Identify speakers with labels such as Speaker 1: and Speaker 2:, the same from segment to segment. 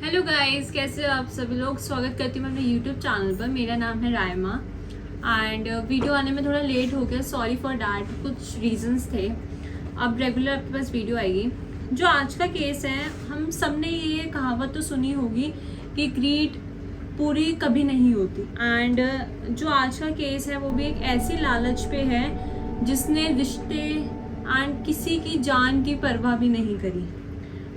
Speaker 1: Hello guys, कैसे हो आप सभी लोग। स्वागत करती हूँ मैं अपने यूट्यूब चैनल पर। मेरा नाम है रायमा एंड वीडियो आने में थोड़ा लेट हो गया, सॉरी फॉर डैट। कुछ रीजंस थे। अब रेगुलर आपके पास वीडियो आएगी। जो आज का केस है, हम सब ने ये कहावत तो सुनी होगी कि ग्रीड पूरी कभी नहीं होती। एंड जो आज का केस है वो भी एक ऐसी लालच पे है जिसने रिश्ते एंड किसी की जान की परवाह भी नहीं करी।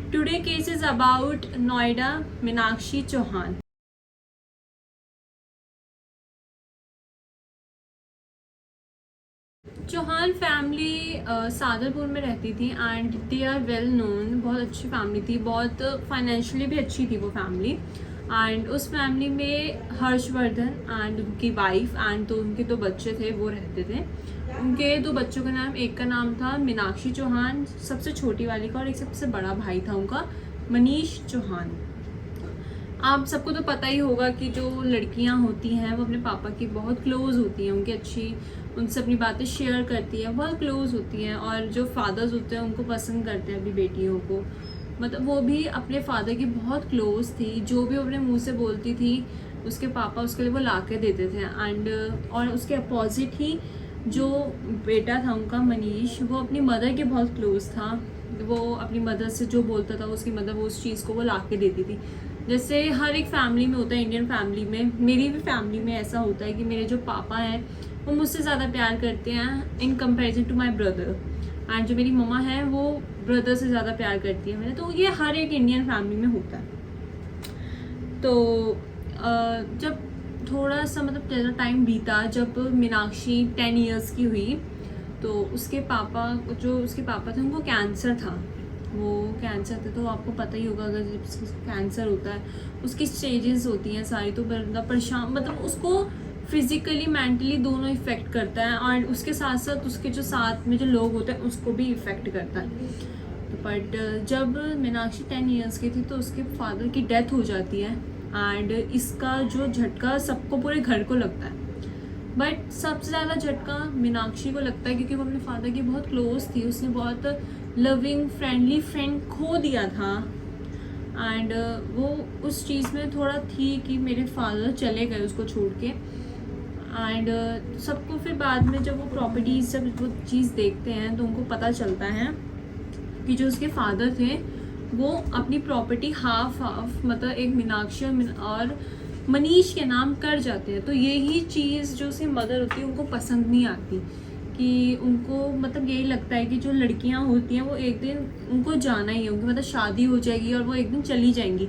Speaker 1: Today case is about Noida Meenakshi Chauhan. Chauhan family Sadarpur में रहती थी and they are well known. बहुत अच्छी फैमिली थी, बहुत फाइनेंशियली भी अच्छी थी वो फैमिली। एंड उस फैमिली में हर्षवर्धन एंड उनकी वाइफ एंड तो उनके दो बच्चे थे, वो रहते थे। उनके दो बच्चों का नाम, एक का नाम था मीनाक्षी चौहान सबसे छोटी वाली का, और एक सबसे बड़ा भाई था उनका मनीष चौहान। आप सबको तो पता ही होगा कि जो लड़कियां होती हैं वो अपने पापा की बहुत क्लोज होती हैं, उनकी अच्छी उनसे अपनी बातें शेयर करती है, बहुत क्लोज होती हैं। और जो फादर्स होते हैं उनको पसंद करते हैं अपनी बेटियों को। मतलब वो भी अपने फादर की बहुत क्लोज थी। जो भी अपने मुंह से बोलती थी उसके पापा उसके लिए वो ला के देते थे। एंड और उसके अपोजिट ही जो बेटा था उनका मनीष, वो अपनी मदर के बहुत क्लोज था। वो अपनी मदर से जो बोलता था उसकी मदर वो उस चीज़ को वो ला के देती थी। जैसे हर एक फैमिली में होता है, इंडियन फैमिली में, मेरी भी फैमिली में ऐसा होता है कि मेरे जो पापा हैं वो मुझसे ज़्यादा प्यार करते हैं in comparison to my brother. And जो मेरी मम्मा है वो ब्रदर से ज़्यादा प्यार करती है मैंने। तो ये हर एक इंडियन फैमिली में होता है। तो जब थोड़ा सा मतलब ज़्यादा टाइम बीता, जब मीनाक्षी 10 इयर्स की हुई तो उसके पापा थे उनको कैंसर था। वो कैंसर थे तो आपको पता ही होगा, अगर जब कैंसर होता है उसकी स्टेजेस होती हैं सारी, तो बंदा परेशान, मतलब उसको फिजिकली मेंटली दोनों इफेक्ट करता है। और उसके साथ साथ उसके जो साथ में जो लोग होते हैं उसको भी इफेक्ट करता है। तो बट जब मीनाक्षी 10 इयर्स की थी तो उसके फादर की डेथ हो जाती है। एंड इसका जो झटका सबको, पूरे घर को लगता है। बट सबसे ज़्यादा झटका मीनाक्षी को लगता है क्योंकि वो अपने फादर की बहुत क्लोज थी। उसने बहुत लविंग फ्रेंडली फ्रेंड खो दिया था। एंड वो उस चीज़ में थोड़ा थी कि मेरे फादर चले गए उसको छोड़ के। एंड सबको फिर बाद में जब वो प्रॉपर्टीज जब वो चीज़ देखते हैं तो उनको पता चलता है कि जो उसके फादर थे वो अपनी प्रॉपर्टी हाफ मतलब एक मीनाक्षी और मनीष के नाम कर जाते हैं। तो यही चीज़ जो उसकी मदर होती है उनको पसंद नहीं आती, कि उनको मतलब यही लगता है कि जो लड़कियां होती हैं वो एक दिन उनको जाना ही है, उनकी मतलब शादी हो जाएगी और वो एक दिन चली जाएंगी।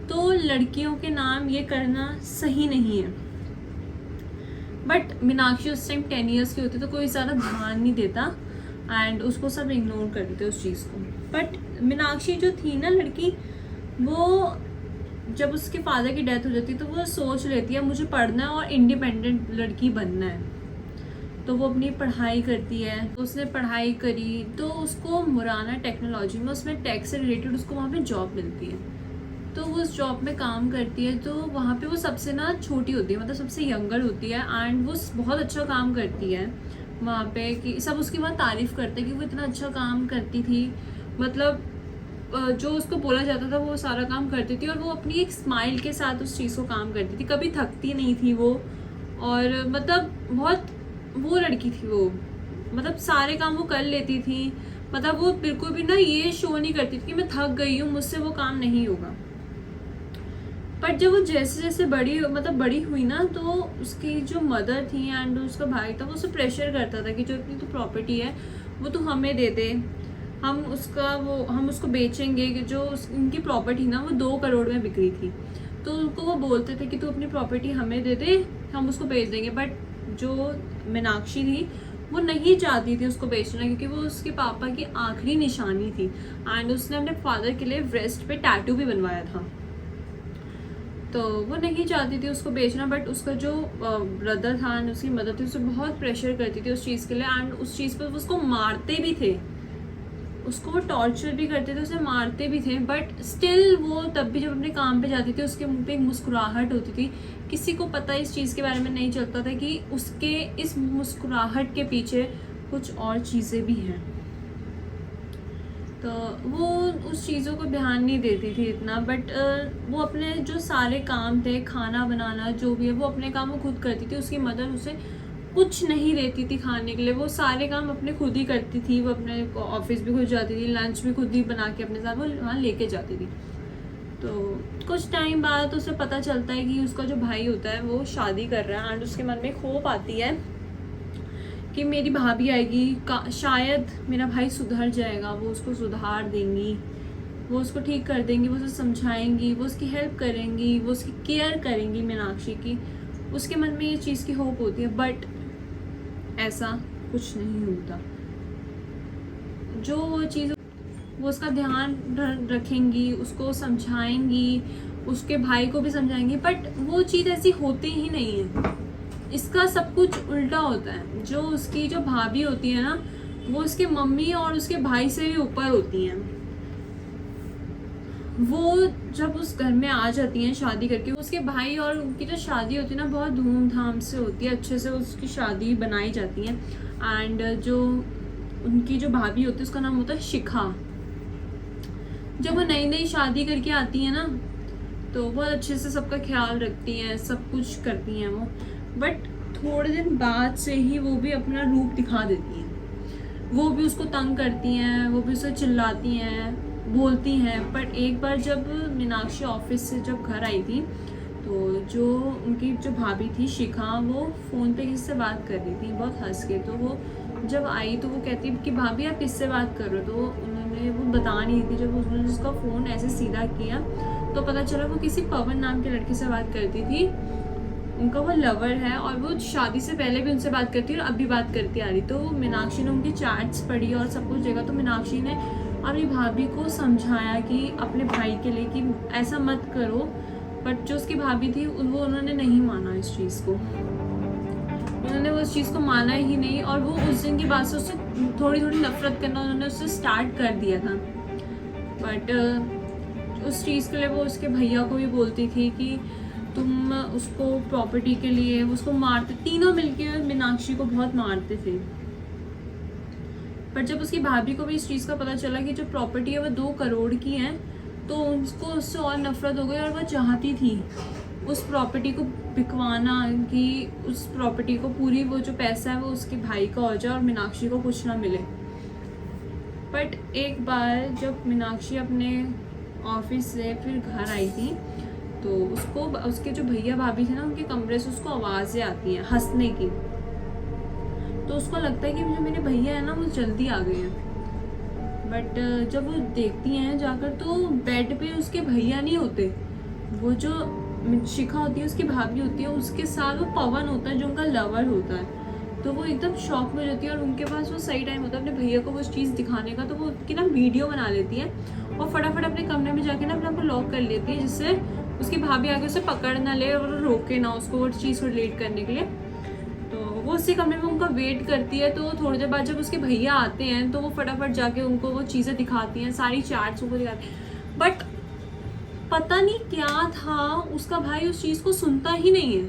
Speaker 1: तो लड़कियों के नाम ये करना सही नहीं है। बट मीनाक्षी उस टाइम 10 इयर्स की होती तो कोई ज़्यादा ध्यान नहीं देता एंड उसको सब इग्नोर कर देते उस चीज़ को। बट मीनाक्षी जो थी ना लड़की, वो जब उसके फादर की डेथ हो जाती है तो वो सोच लेती है मुझे पढ़ना है और इंडिपेंडेंट लड़की बनना है। तो वो अपनी पढ़ाई करती है। तो उसने पढ़ाई करी तो उसको मुराना टेक्नोलॉजी में, उसमें टेक से रिलेटेड उसको वहाँ पे जॉब मिलती है। तो वो उस जॉब में काम करती है। तो वहाँ पे वो सबसे ना छोटी होती है, मतलब सबसे यंगर होती है। एंड वो बहुत अच्छा काम करती है वहाँ पे, कि सब उसकी बहुत तारीफ़ करते हैं कि वो इतना अच्छा काम करती थी। मतलब जो उसको बोला जाता था वो सारा काम करती थी और वो अपनी एक स्माइल के साथ उस चीज़ को काम करती थी, कभी थकती नहीं थी वो। और मतलब बहुत वो लड़की थी वो, मतलब सारे काम वो कर लेती थी। मतलब वो बिल्कुल भी ना ये शो नहीं करती थी कि मैं थक गई हूँ, मुझसे वो काम नहीं होगा। बट जब वो जैसे जैसे बड़ी हुई ना, तो उसकी जो मदर थी एंड उसका भाई था वो उसे प्रेशर करता था कि जो इतनी तो प्रॉपर्टी है वो तो हमें दे दे, हम उसको बेचेंगे। कि जो उनकी प्रॉपर्टी ना वो 2 करोड़ में बिक रही थी। तो उनको वो बोलते थे कि तू अपनी प्रॉपर्टी हमें दे दे, हम उसको बेच देंगे। बट जो मीनाक्षी थी वो नहीं चाहती थी उसको बेचना, क्योंकि वो उसके पापा की आखिरी निशानी थी। एंड उसने अपने फादर के लिए ब्रेस्ट पे टैटू भी बनवाया था। तो वो नहीं चाहती थी उसको बेचना। बट उसका जो ब्रदर था एंड उसकी मदर थी उसे बहुत प्रेशर करती थी उस चीज़ के लिए। एंड उस चीज़ पर उसको मारते भी थे, उसको वो टॉर्चर भी करते थे, उसे मारते भी थे। बट स्टिल वो तब भी जब अपने काम पे जाती थी उसके मुंह पे एक मुस्कुराहट होती थी। किसी को पता इस चीज़ के बारे में नहीं चलता था कि उसके इस मुस्कुराहट के पीछे कुछ और चीज़ें भी हैं। तो वो उस चीज़ों को ध्यान नहीं देती थी इतना, बट वो अपने जो सारे काम थे, खाना बनाना जो भी है, वो अपने काम वो खुद करती थी। उसकी मदर उसे कुछ नहीं देती थी खाने के लिए, वो सारे काम अपने खुद ही करती थी। वो अपने ऑफिस भी खुद जाती थी, लंच भी खुद ही बना के अपने साथ वो वहाँ लेके जाती थी। तो कुछ टाइम बाद उसे पता चलता है कि उसका जो भाई होता है वो शादी कर रहा है, एंड उसके मन में एक होप आती है कि मेरी भाभी आएगी, शायद मेरा भाई सुधर जाएगा, वो उसको सुधार देंगी, वो उसको ठीक कर देंगी, वो उसे समझाएंगी, वो उसकी हेल्प करेंगी, वो उसकी केयर करेंगी मीनाक्षी की। उसके मन में ये चीज़ की होप होती है, बट ऐसा कुछ नहीं होता। जो वो चीज़ वो उसका ध्यान रखेंगी, उसको समझाएंगी, उसके भाई को भी समझाएंगी, बट वो चीज़ ऐसी होती ही नहीं है। इसका सब कुछ उल्टा होता है। जो उसकी जो भाभी होती है ना, वो उसके मम्मी और उसके भाई से भी ऊपर होती हैं। वो जब उस घर में आ जाती हैं शादी करके, उसके भाई और उनकी जो शादी होती है ना, बहुत धूमधाम से होती है, अच्छे से उसकी शादी बनाई जाती है। एंड जो उनकी जो भाभी होती है उसका नाम होता है शिखा। जब वो नई नई शादी करके आती है ना, तो बहुत अच्छे से सबका ख्याल रखती हैं, सब कुछ करती हैं वो। बट थोड़े दिन बाद से ही वो भी अपना रूप दिखा देती हैं। वो भी उसको तंग करती हैं, वो भी उसे चिल्लाती हैं, बोलती हैं। बट एक बार जब मीनाक्षी ऑफिस से जब घर आई थी, तो जो उनकी जो भाभी थी शिखा, वो फ़ोन पे किससे बात कर रही थी बहुत हंस के। तो वो जब आई तो वो कहती कि भाभी आप किससे बात कर रहे हो। तो उन्होंने वो बता नहीं थी। जब उन्होंने उसका फ़ोन ऐसे सीधा किया तो पता चला वो किसी पवन नाम के लड़के से बात करती थी। उनका वो लवर है और वो शादी से पहले भी उनसे बात करती है और अब भी बात करती आ रही। तो मीनाक्षी ने उनकी चैट्स पढ़ी और सब कुछ देखा। तो मीनाक्षी ने अपनी भाभी को समझाया कि अपने भाई के लिए कि ऐसा मत करो। बट जो उसकी भाभी थी उन्होंने नहीं माना इस चीज़ को। उन्होंने वो उस चीज़ को माना ही नहीं, और वो उस दिन के बाद से उससे थोड़ी थोड़ी नफरत करना उन्होंने उससे स्टार्ट कर दिया था। बट उस चीज़ के लिए वो उसके भैया को भी बोलती थी कि तुम उसको प्रॉपर्टी के लिए उसको मारते, तीनों मिलके मीनाक्षी को बहुत मारते थे। पर जब उसकी भाभी को भी इस चीज़ का पता चला कि जो प्रॉपर्टी है वो 2 करोड़ की है, तो उसको उससे और नफरत हो गई और वह चाहती थी उस प्रॉपर्टी को बिकवाना, कि उस प्रॉपर्टी को पूरी वो जो पैसा है वो उसके भाई का हो जाए और मीनाक्षी को कुछ ना मिले। बट एक बार जब मीनाक्षी अपने ऑफिस से फिर घर आई थी, तो उसको उसके जो भैया भाभी थे ना, उनके कमरे से उसको आवाज़ें आती हैं हंसने की। तो उसको लगता है कि जो मेरे भैया है ना वो जल्दी आ गए हैं। बट जब वो देखती हैं जाकर, तो बेड पे उसके भैया नहीं होते, वो जो शिखा होती है उसकी भाभी होती है, उसके साथ वो पवन होता है जो उनका लवर होता है। तो वो एकदम शॉक में रहती है और उनके पास वो सही टाइम होता है अपने भैया को वो चीज़ दिखाने का। तो वो उसकी ना वीडियो बना लेती है और फटाफट अपने कमरे में जाके ना अपने आप को लॉक कर लेती है, जिससे उसकी भाभी आगे उसे पकड़ ना ले और रोके ना उसको वो चीज़ को डिलीट करने के लिए। तो वो उसी कमरे में उनका वेट करती है। तो थोड़ी देर बाद जब उसके भैया आते हैं तो वो फटाफट जाके उनको वो चीज़ें दिखाती हैं, सारी चैट्स उनको दिखाती हैं। बट पता नहीं क्या था, उसका भाई उस चीज़ को सुनता ही नहीं है।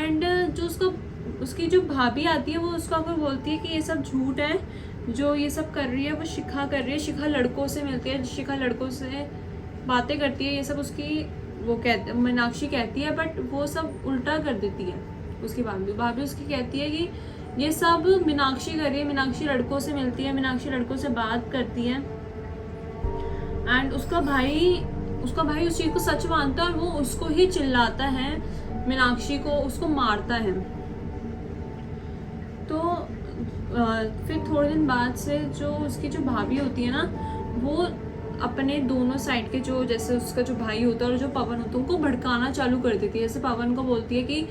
Speaker 1: एंड जो उसकी जो भाभी आती है वो उसको आकर बोलती है कि ये सब झूठ है, जो ये सब कर रही है वो शिखा कर रही है, शिखा लड़कों से मिलती है, शिखा लड़कों से बातें करती है, ये सब उसकी वो मीनाक्षी कहती है। बट वो सब उल्टा कर देती है उसकी भाभी उसकी कहती है कि ये सब मीनाक्षी कर रही है, मीनाक्षी लड़कों से मिलती है, मीनाक्षी लड़कों से बात करती है। एंड उसका भाई उस चीज़ को सच मानता है और वो उसको ही चिल्लाता है, मीनाक्षी को उसको मारता है। तो फिर थोड़े दिन बाद से जो उसकी जो भाभी होती है ना, वो अपने दोनों साइड के जो, जैसे उसका जो भाई होता है और जो पवन होता है, उनको भड़काना चालू कर देती है। जैसे पवन को बोलती है कि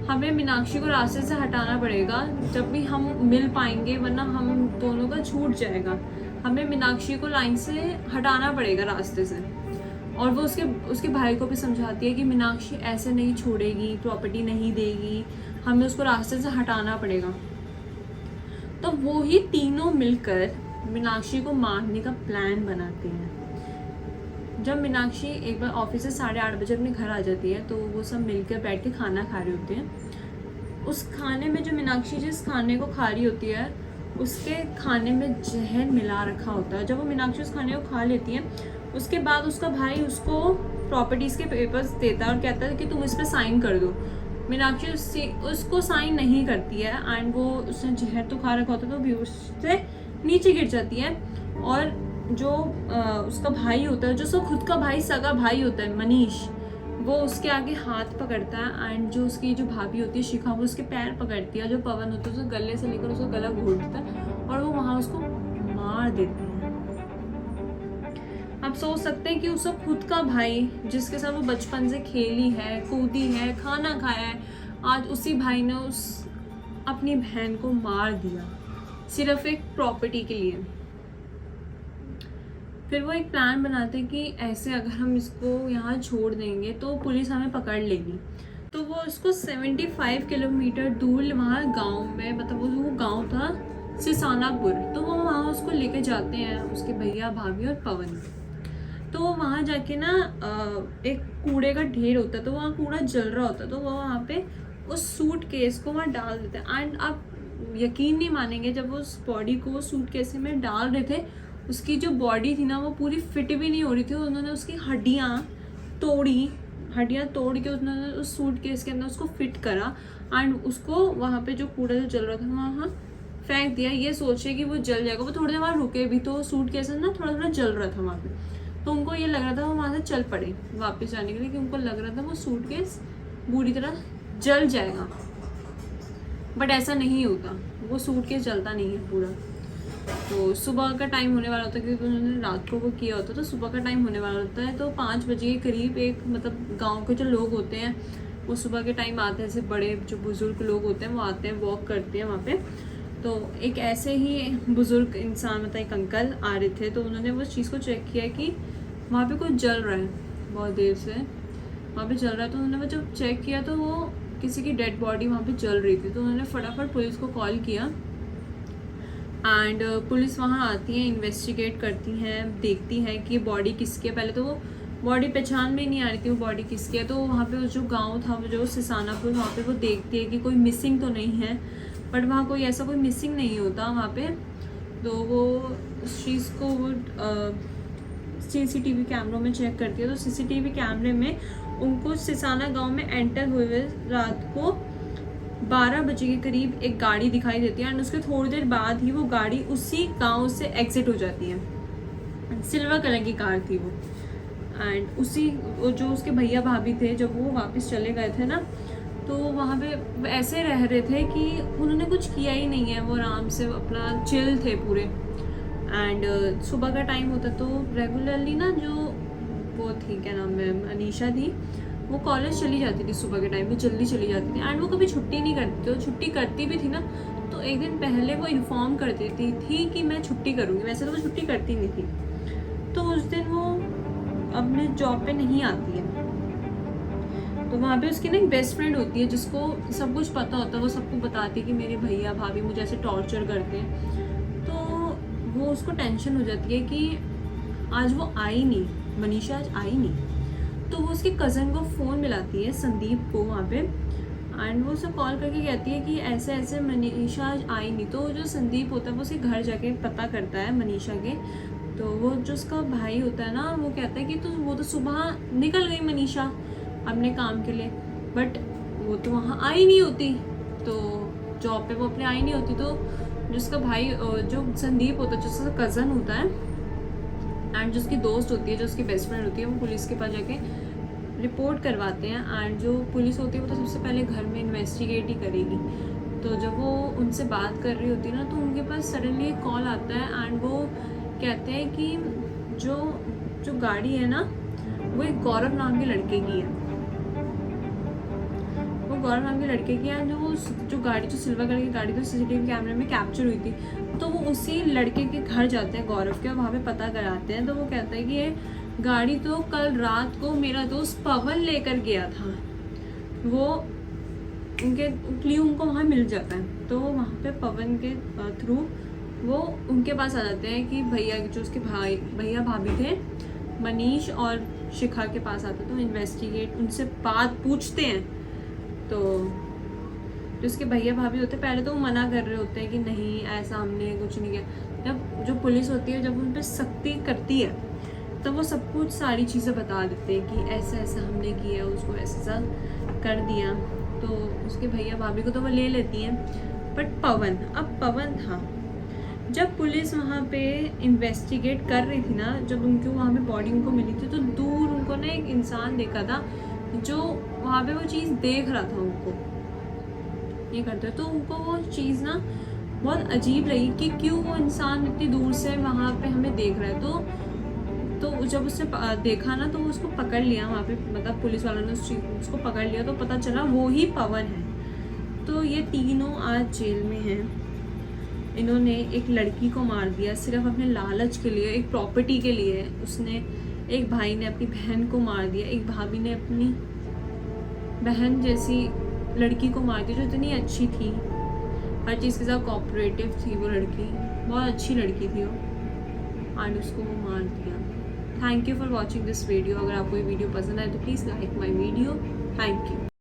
Speaker 1: हमें मीनाक्षी को रास्ते से हटाना पड़ेगा जब भी हम मिल पाएंगे, वरना हम दोनों का छूट जाएगा, हमें मीनाक्षी को लाइन से हटाना पड़ेगा रास्ते से। और वो उसके भाई को भी समझाती है कि मीनाक्षी ऐसे नहीं छोड़ेगी, प्रॉपर्टी नहीं देगी, हमें उसको रास्ते से हटाना पड़ेगा। तो वो ही तीनों मिलकर मीनाक्षी को मारने का प्लान बनाते हैं। जब मीनाक्षी एक बार ऑफिस से 8:30 बजे अपने घर आ जाती है, तो वो सब मिलकर बैठ के खाना खा रहे होते हैं। उस खाने में जो मीनाक्षी जिस खाने को खा रही होती है, उसके खाने में जहर मिला रखा होता है। जब वो मीनाक्षी उस खाने को खा लेती है, उसके बाद उसका भाई उसको प्रॉपर्टीज़ के पेपर्स देता है और कहता है कि तुम इस पर साइन कर दो। मीनाक्षी उसको साइन नहीं करती है एंड वो उसने जहर तो खा रखा होता है तो बेहोश से नीचे गिर जाती है। और जो उसका भाई होता है, जो उसका खुद का भाई, सगा भाई होता है मनीष, वो उसके आगे हाथ पकड़ता है एंड जो उसकी जो भाभी होती है शिखा, वो उसके पैर पकड़ती है। जो पवन होता है उसको गले से लेकर उसका गला घोटता है और वो वहाँ उसको मार देती है। आप सोच सकते हैं कि उसका खुद का भाई जिसके साथ वो बचपन से खेली है, कूदी है, खाना खाया है, आज उसी भाई ने उस अपनी बहन को मार दिया सिर्फ एक प्रॉपर्टी के लिए। फिर वो एक प्लान बनाते हैं कि ऐसे अगर हम इसको यहाँ छोड़ देंगे तो पुलिस हमें पकड़ लेगी। तो वो उसको 75 किलोमीटर दूर वहाँ गांव में, मतलब वो गांव था सिसानापुर, तो वो वहाँ उसको लेके जाते हैं, उसके भैया भाभी और पवन। तो वहाँ जाके ना एक कूड़े का ढेर होता है, तो वहाँ कूड़ा जल रहा होता है, तो वो वहाँ पे उस सूट केस को वहाँ डाल देते हैं। एंड आप यकीन नहीं मानेंगे, जब वो उस बॉडी को सूट केस में डाल रहे थे, उसकी जो बॉडी थी ना वो पूरी फिट भी नहीं हो रही थी। उन्होंने उसकी हड्डियाँ तोड़ के उन्होंने उस सूट केस के अंदर उसको फिट करा एंड उसको वहाँ पे जो कूड़ा जो जल रहा था वहाँ फेंक दिया, ये सोचे कि वो जल जाएगा। वो थोड़ी देर वहाँ रुके भी, तो सूट केस ना थोड़ा थोड़ा जल रहा था वहाँ पे, तो उनको ये लग रहा था वो वहाँ से चल पड़े वापस जाने के लिए, कि उनको लग रहा था वो सूटकेस बुरी तरह जल जाएगा। बट ऐसा नहीं होता, वो सूटकेस जलता नहीं है पूरा। तो सुबह का टाइम होने वाला होता है, क्योंकि उन्होंने रात को वो किया होता है, तो सुबह का टाइम होने वाला होता है। तो 5 बजे के करीब एक, मतलब गाँव के जो लोग होते हैं वो सुबह के टाइम आते हैं, जैसे बड़े जो बुज़ुर्ग लोग होते हैं वो आते हैं, वॉक करते हैं वहाँ पे। तो एक ऐसे ही बुज़ुर्ग इंसान, मतलब एक अंकल आ रहे थे, तो उन्होंने वो चीज़ को चेक किया कि वहाँ पे कुछ जल रहा है, बहुत देर से वहाँ पे जल रहा है। तो उन्होंने वो जब चेक किया तो वो किसी की डेड बॉडी वहाँ पे जल रही थी। तो उन्होंने फटाफट पुलिस को कॉल किया एंड पुलिस वहाँ आती है, इन्वेस्टिगेट करती हैं, देखती है कि बॉडी किसकी है। पहले तो वो बॉडी पहचान में नहीं आ रही थी वो बॉडी किसकी है। तो वहाँ पे जो गांव था, वो जो सिसानापुर, वहाँ पे वो देखती है कि कोई मिसिंग तो नहीं है, बट वहाँ कोई ऐसा कोई मिसिंग नहीं होता वहाँ पे। तो वो उस चीज़ को वो CCTV कैमरों में चेक करती है। तो CCTV कैमरे में उनको सिसाना गांव में एंटर हुए रात को 12 बजे के करीब एक गाड़ी दिखाई देती है एंड उसके थोड़ी देर बाद ही वो गाड़ी उसी गांव से एग्जिट हो जाती है। सिल्वर कलर की कार थी वो। एंड उसी जो उसके भैया भाभी थे, जब वो वापस चले गए थे ना, तो वहाँ पे ऐसे रह रहे थे कि उन्होंने कुछ किया ही नहीं है, वो आराम से अपना चिल थे पूरे। एंड सुबह का टाइम होता, तो रेगुलरली ना जो वो थी, क्या नाम है, अनीशा थी, वो कॉलेज चली जाती थी सुबह के टाइम में, जल्दी चली जाती थी एंड वो कभी छुट्टी नहीं करती थी। तो छुट्टी करती भी थी ना, तो एक दिन पहले वो इन्फॉर्म कर देती थी कि मैं छुट्टी करूँगी। वैसे तो वो छुट्टी करती नहीं थी। तो उस दिन वो अपने जॉब पे नहीं आती है। तो वहाँ पे उसकी ना एक बेस्ट फ्रेंड होती है, जिसको सब कुछ पता होता है। वो सबको बताती है कि मेरे भैया भाभी मुझे ऐसे टॉर्चर करते हैं। तो वो उसको टेंशन हो जाती है कि आज वो आई नहीं, मनीषा आज आई नहीं। तो वो उसके कज़न को फ़ोन मिलाती है, संदीप को, वहाँ पे। एंड वो उसे कॉल करके कहती है कि ऐसे ऐसे मनीषा आज आई नहीं। तो जो संदीप होता है वो उसके घर जाके पता करता है मनीषा के। तो वो जो उसका भाई होता है ना, वो कहता है कि तो वो तो सुबह निकल गई मनीषा अपने काम के लिए, बट वो तो वहाँ आई नहीं होती, तो जॉब पे वो अपने आई नहीं होती। तो जिसका भाई, जो संदीप होता है, जो उसका कज़न होता है एंड जो उसकी दोस्त होती है, जो उसकी बेस्ट फ्रेंड होती है, वो पुलिस के पास जाके रिपोर्ट करवाते हैं। एंड जो पुलिस होती है वो तो सबसे पहले घर में इन्वेस्टिगेट ही करेगी। तो जब वो उनसे बात कर रही होती है ना, तो उनके पास सडनली एक कॉल आता है एंड वो कहते हैं कि जो गाड़ी है ना, वो एक गौरव नाम के लड़के की है। वो गौरव नाम के लड़के की है। जो गाड़ी, जो सिल्वर कलर की गाड़ी थी, CCTV कैमरे में कैप्चर हुई थी। तो वो उसी लड़के के घर जाते हैं, गौरव के, और वहाँ पे पता कराते हैं। तो वो कहता है कि ये गाड़ी तो कल रात को मेरा दोस्त पवन लेकर गया था। वो उनके क्ल्यू उनको वहाँ मिल जाता है। तो वहाँ पे पवन के थ्रू वो उनके पास आ जाते हैं कि भैया, जो उसके भैया भाभी थे, मनीष और शिखा के पास आते। तो इन्वेस्टिगेट, उनसे बात पूछते हैं। तो जो उसके भैया भाभी होते हैं पहले तो वो मना कर रहे होते हैं कि नहीं ऐसा हमने कुछ नहीं किया। जब जो पुलिस होती है जब उन पर सख्ती करती है तब वो सब कुछ सारी चीज़ें बता देते हैं कि ऐसा ऐसा हमने किया, उसको ऐसा कर दिया। तो उसके भैया भाभी को तो वो ले लेती हैं। बट पवन था, जब पुलिस वहाँ पे इन्वेस्टिगेट कर रही थी ना, जब उनको वहाँ पे बॉडी उनको मिली थी तो दूर उनको ना एक इंसान देखा था जो वहाँ पे वो चीज़ देख रहा था उनको ये करते, तो उनको वो चीज़ ना बहुत अजीब लगी कि क्यों वो इंसान इतनी दूर से वहाँ पे हमें देख रहा है। तो जब उसने देखा ना तो उसको पकड़ लिया वहाँ पे, मतलब पुलिस वालों ने उसको पकड़ लिया तो पता चला वो ही पवन है। तो ये तीनों आज जेल में हैं। इन्होंने एक लड़की को मार दिया सिर्फ अपने लालच के लिए, एक प्रॉपर्टी के लिए। उसने, एक भाई ने अपनी बहन को मार दिया, एक भाभी ने अपनी बहन जैसी लड़की को मार दिया जो इतनी अच्छी थी, हर चीज़ के साथ कोऑपरेटिव थी वो लड़की, बहुत अच्छी लड़की थी वो, और उसको वो मार दिया। Thank you for watching this video. अगर आपको ये वीडियो पसंद आए तो please like my video. Thank you.